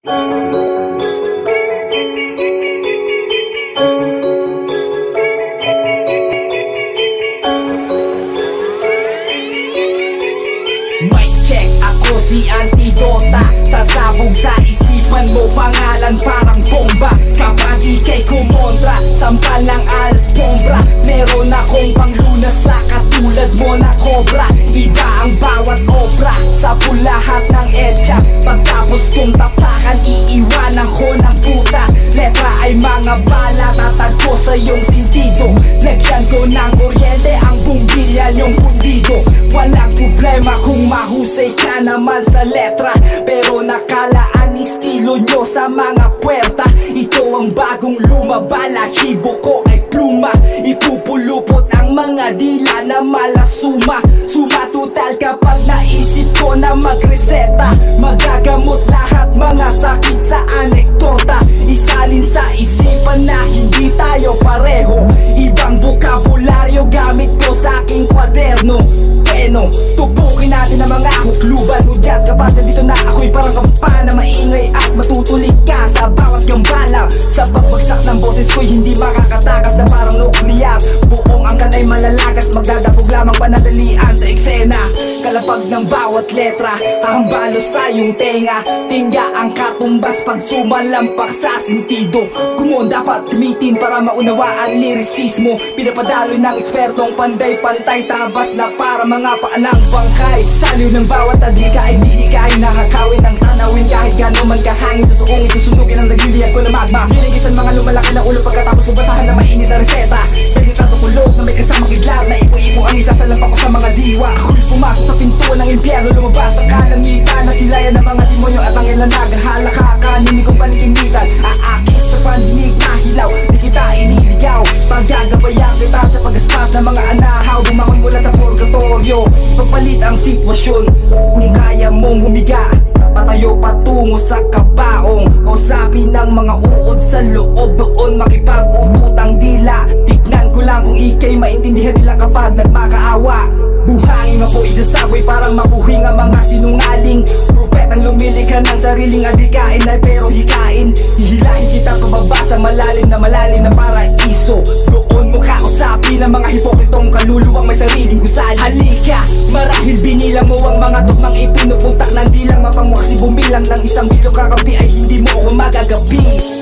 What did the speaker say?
Mic check, ako si Antidota. Sasabog sa isipan mo, pangalan parang bomba. Kapag ika'y kumontra, sampal ng alpombra. Meron akong panglunas sa katulad mo na cobra. Iba ang bawat obra, sa lahat ng edya. Pagtapos kong tapakan, iiwanan ko ng butas. Letra ay mga bala, tatagpo sa iyong sentido. Lagyan ko ng kuryente ang bumbilya niyong pundido. Walang problema kung mahusay ka naman sa letra, pero nakalaan estilo nyo sa mga puwerta. Ito ang bagong lumabala, hibo ko ay pluma. Ipupulupot ang mga dila na malasuma. Sumatutal kapag naisip ko na magreseta. Magagamot lahat mga sakit sa anekdota. Isalin sa isipan na hindi tayo pareho. Ibang bokabularyo gamit ko sa aking kwaderno. Peno, tubukin natin ang mga hukluban. Hudyat kapag nandito na ako'y parang kampana. Maingay at matutulig ka sa bawat gambala. Sa pagbagsak ng boses ko'y hindi makakatakas na parang nukleyar. Buong angkan ay malalagas, magdadapog lamang panadalian sa eksena. Kalapag ng bawat letra, ahambalo sa iyong tenga. Tingga ang katumbas pag sumalampak sa sentido. Kumon dapat tumitin para maunawaan lirisismo. Pinapadaloy ng ekspertong panday-pantay, tabas na para mga paanang bangkay. Saliw ng bawat adika ay dihikain, nakakawin ng tanawin. Kahit gano'n man kahangin, susuungin, susunugin ang nagliliyan ko na magma. Niligisan mga lumalaki na ulo pagkatapos subasahan na mainit na reseta. Pwede tatutulog na may kasamang idlat na ipo-ipo ang isa sa lampak ko sa mga diwa. Ako'y pumasok sa pintuan ng impyerno, lumabas sa kalangitan. Nasilayan ng mga demonyo at ang ilan naghahalaka. Kanini kong panikinitan, aakit sa pandinig na hilaw. Di kita iniligaw, paggagabayan kita sa pag-aspas ng mga anahaw. Bumangon mula sa purgatorio, pagpalit ang sitwasyon. Kung kaya mong humiga, patayo patungo sa kabaong. Kausapin ng mga uod sa loob, doon makipag-ututang dila. Tignan ko lang kung ika'y maintindihan nila kapag nagmakaawa. Buhangin ako isasaboy parang mabuhing ang mga sinungaling. Propetang lumilikha ng sariling adikain ay pero hikain. Hihilahin kita pababa sa malalim na paraiso. Doon mo kausapin ang mga hipokritong kaluluwang may sariling gusali. Halika, marahil binilang mo ang mga tugmang ipinupuntak. Nang di lang mapamuksi bumilang ng 1 bilyon kakampi ay hindi mo ako magagabi.